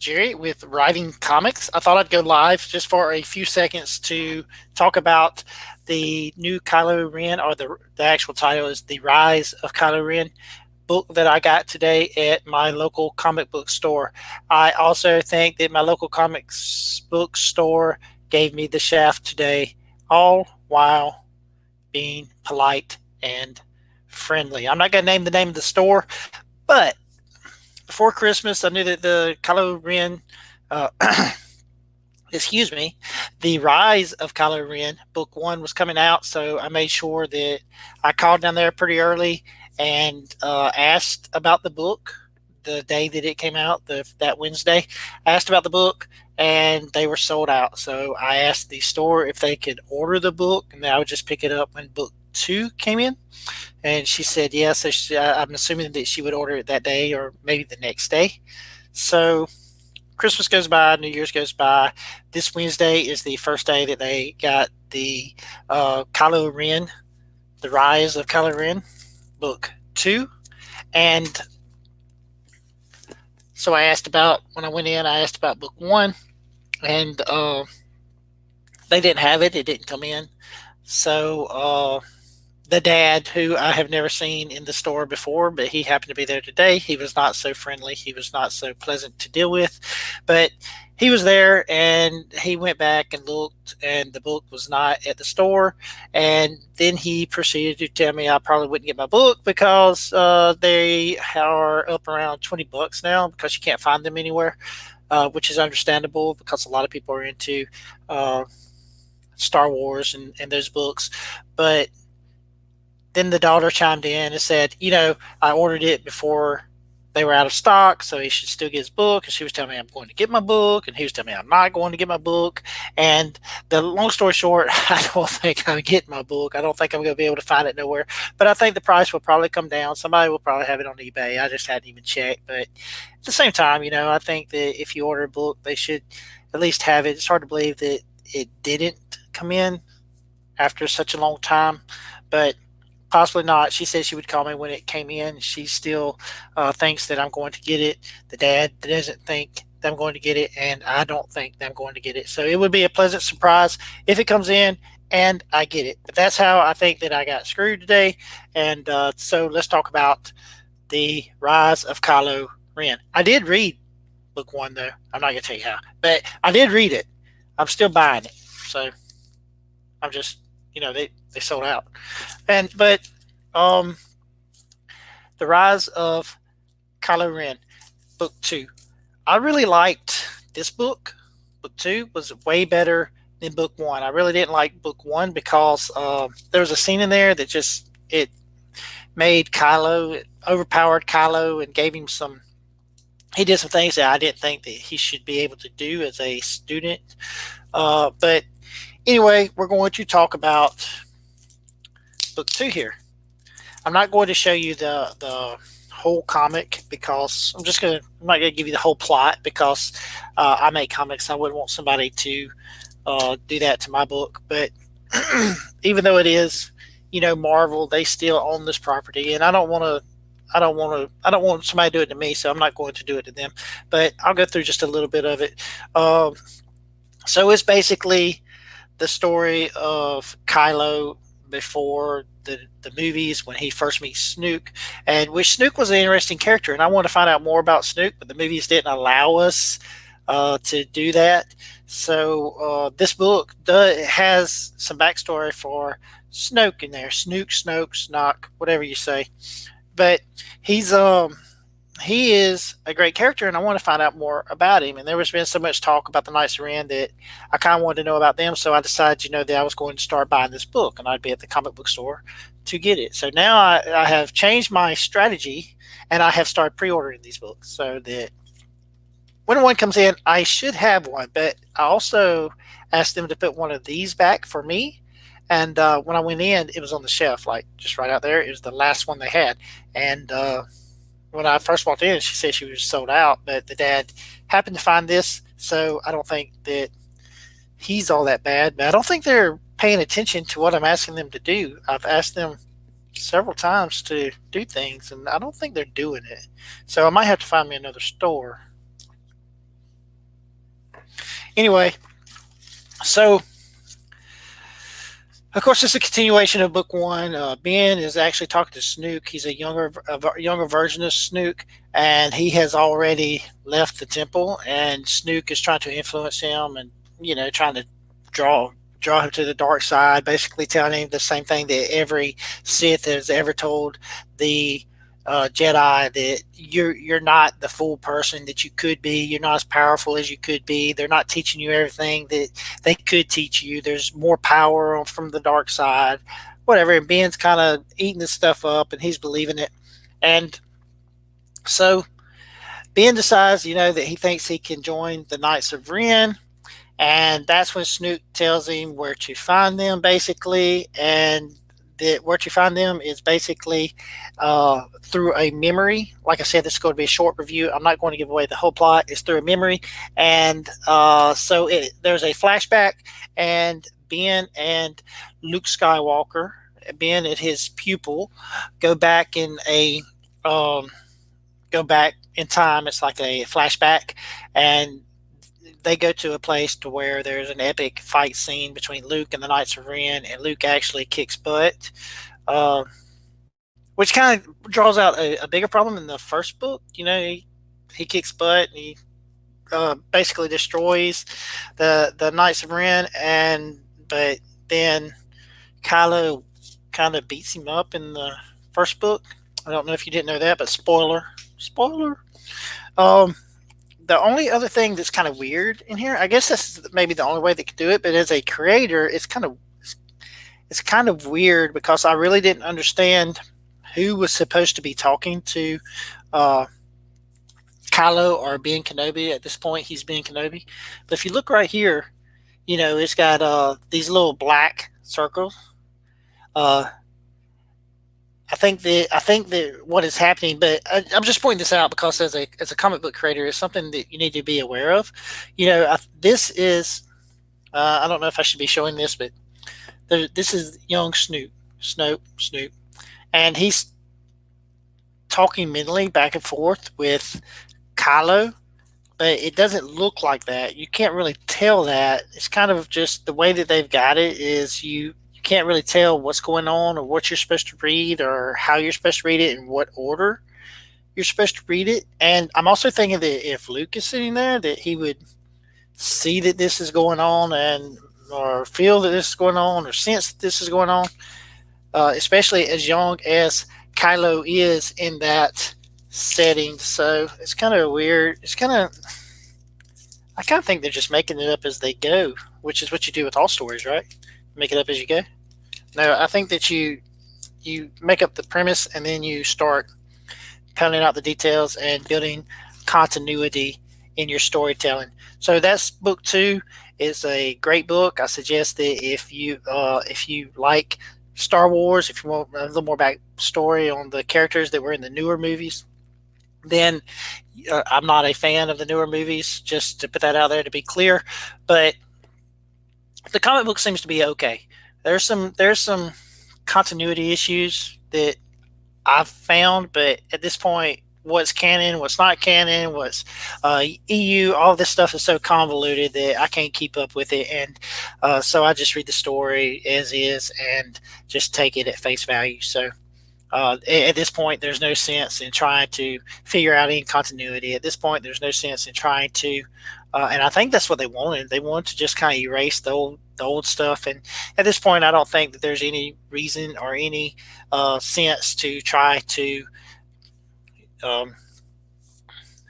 Jerry with Writing Comics. I thought I'd go live just for a few seconds to talk about the new Kylo Ren, or the actual title is The Rise of Kylo Ren book that I got today at my local comic book store. I also think that my local comics book store gave me the shaft today, all while being polite and friendly. I'm not going to name the name of the store, but before Christmas, I knew that the Kylo Ren, uh, excuse me, the Rise of Kylo Ren book one was coming out, so I made sure that I called down there pretty early and asked about the book the day that it came out, that Wednesday. I asked about the book, and they were sold out. So I asked the store if they could order the book, and I would just pick it up when book two came in. And she said yes. So I'm assuming that she would order it that day or maybe the next day. So Christmas goes by, New Year's goes by. This Wednesday is the first day that they got the Kylo Ren, The Rise of Kylo Ren, book two. And so when I went in, I asked about book one, and they didn't have it. It didn't come in. So the dad, who I have never seen in the store before, but he happened to be there today. He was not so friendly. He was not so pleasant to deal with, but he was there, and he went back and looked, and the book was not at the store. And then he proceeded to tell me I probably wouldn't get my book because they are up around $20 now because you can't find them anywhere, which is understandable because a lot of people are into uh, Star Wars and those books. But then the daughter chimed in and said, I ordered it before they were out of stock, so he should still get his book. And she was telling me I'm going to get my book, and he was telling me I'm not going to get my book. And the long story short, I don't think I'm getting my book. I don't think I'm going to be able to find it nowhere. But I think the price will probably come down. Somebody will probably have it on eBay. I just hadn't even checked. But at the same time, I think that if you order a book, they should at least have it. It's hard to believe that it didn't come in after such a long time, but possibly not. She said she would call me when it came in. She still thinks that I'm going to get it. The dad doesn't think that I'm going to get it, and I don't think that I'm going to get it. So it would be a pleasant surprise if it comes in and I get it. But that's how I think that I got screwed today. And so let's talk about the Rise of Kylo Ren. I did read book one, though. I'm not going to tell you how, but I did read it. I'm still buying it. So I'm just, they sold out. But um, the Rise of Kylo Ren, book two. I really liked this book. Book two was way better than book one. I really didn't like book one because there was a scene in there that it made Kylo, it overpowered Kylo and gave him some. He did some things that I didn't think that he should be able to do as a student. But anyway, we're going to talk about book two here. I'm not going to show you the whole comic because I'm not going to give you the whole plot because I make comics. I wouldn't want somebody to do that to my book. But even though it is, Marvel, they still own this property, and I don't want to. I don't want somebody to do it to me, so I'm not going to do it to them. But I'll go through just a little bit of it. So it's basically the story of Kylo before the movies when he first meets Snoke, and which Snoke was an interesting character, and I want to find out more about Snoke, but the movies didn't allow us to do that. So this book has some backstory for Snoke in there. Snoke, whatever you say. But he is a great character, and I want to find out more about him. And there was been so much talk about the Knights of Ren that I kind of wanted to know about them. So I decided, that I was going to start buying this book, and I'd be at the comic book store to get it. So now I have changed my strategy, and I have started pre-ordering these books so that when one comes in, I should have one. But I also asked them to put one of these back for me. And when I went in, it was on the shelf, like just right out there. It was the last one they had. And when I first walked in, she said she was sold out, but the dad happened to find this, so I don't think that he's all that bad. But I don't think they're paying attention to what I'm asking them to do. I've asked them several times to do things, and I don't think they're doing it. So I might have to find me another store. Anyway, so of course, it's a continuation of book one. Ben is actually talking to Snook. He's a younger version of Snook, and he has already left the temple. And Snook is trying to influence him, and trying to draw draw him to the dark side. Basically, telling him the same thing that every Sith has ever told the Jedi, that you're not the full person that you could be. You're not as powerful as you could be. They're not teaching you everything that they could teach you. There's more power from the dark side, whatever. And Ben's kind of eating this stuff up, and he's believing it. And so Ben decides, that he thinks he can join the Knights of Ren, and that's when Snook tells him where to find them, basically. And that where to find them is basically through a memory. Like I said, this is going to be a short review. I'm not going to give away the whole plot. It's through a memory, and there's a flashback, and Ben and Luke Skywalker, Ben and his pupil, go back in a um, go back in time. It's like a flashback, and they go to a place to where there's an epic fight scene between Luke and the Knights of Ren, and Luke actually kicks butt, uh, which kind of draws out a bigger problem in the first book. He kicks butt, and he basically destroys the Knights of Ren, and but then Kylo kind of beats him up in the first book. I don't know if you didn't know that, but spoiler. Um, the only other thing that's kind of weird in here, I guess that's maybe the only way they could do it, but as a creator, it's kind of weird because I really didn't understand who was supposed to be talking to uh, Kylo or Ben Kenobi. At this point, he's Ben Kenobi. But if you look right here, it's got these little black circles. Uh, I think that what is happening, but I'm just pointing this out because as a comic book creator, it's something that you need to be aware of. This is I don't know if I should be showing this, but this is young Snoop, and he's talking mentally back and forth with Kylo, but it doesn't look like that. You can't really tell that. It's kind of just the way that they've got it is you can't really tell what's going on or what you're supposed to read or how you're supposed to read it in what order you're supposed to read it. And I'm also thinking that if Luke is sitting there, that he would see that this is going on and or feel that this is going on or sense that this is going on, especially as young as Kylo is in that setting. So it's kind of weird. I kind of think they're just making it up as they go, which is what you do with all stories, right? Make it up as you go. No, I think that you make up the premise and then you start pounding out the details and building continuity in your storytelling. So that's book two. It's a great book. I suggest that if you like Star Wars, if you want a little more backstory on the characters that were in the newer movies, then I'm not a fan of the newer movies. Just to put that out there to be clear, but the comic book seems to be okay. There's some continuity issues that I've found, but at this point, what's canon, what's not canon, what's EU, all this stuff is so convoluted that I can't keep up with it, and so I just read the story as is and just take it at face value. So at this point, there's no sense in trying to figure out any continuity. At this point, there's no sense in trying to, and I think that's what they wanted. They wanted to just kind of erase the old stuff. And at this point, I don't think that there's any reason or any sense to try to um,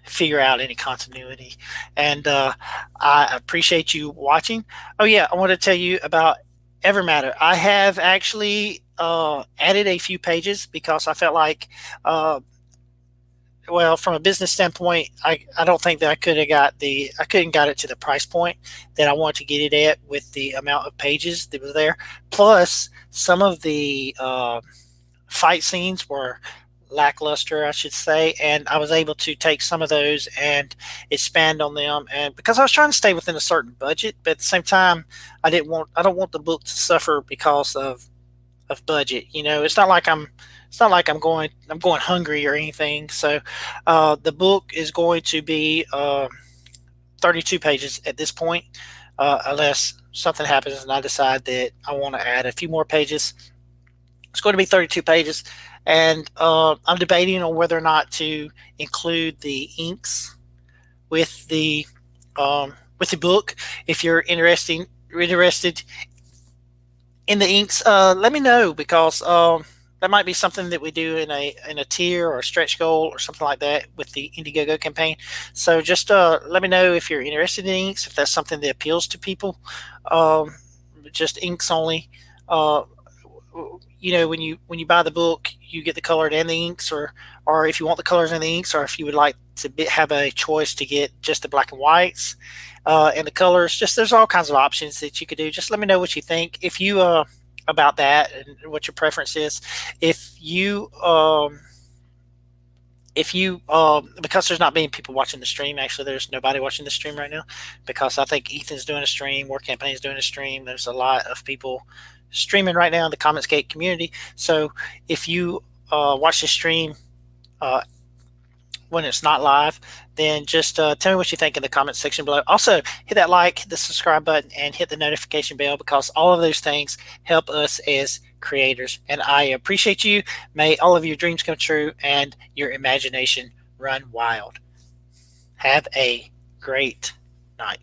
figure out any continuity. And I appreciate you watching. Oh yeah, I want to tell you about Evermatter. I have actually added a few pages because I felt like, well, from a business standpoint, I don't think that I couldn't got it to the price point that I wanted to get it at with the amount of pages that was there. Plus, some of the fight scenes were lackluster, I should say, and I was able to take some of those and expand on them. And because I was trying to stay within a certain budget, but at the same time, I don't want the book to suffer because of budget. It's not like I'm going hungry or anything. So the book is going to be 32 pages at this point, unless something happens and I decide that I want to add a few more pages. It's going to be 32 pages, and I'm debating on whether or not to include the inks with the book. If you're interested in the inks, let me know, because that might be something that we do in a tier or a stretch goal or something like that with the Indiegogo campaign. So just let me know if you're interested in inks, if that's something that appeals to people. Um, just inks only. Uh, when you buy the book, you get the colored and the inks, or if you want the colors and the inks, or if you would like to have a choice to get just the black and whites and the colors. Just there's all kinds of options that you could do. Just let me know what you think. If you about that and what your preference is. If you because there's not many people watching the stream. Actually, there's nobody watching the stream right now, because I think Ethan's doing a stream, War Campaign's doing a stream. There's a lot of people streaming right now in the Commentscape community. So if you watch the stream uh, when it's not live, then just tell me what you think in the comments section below. Also, hit that like, hit the subscribe button, and hit the notification bell, because all of those things help us as creators. And I appreciate you. May all of your dreams come true and your imagination run wild. Have a great night.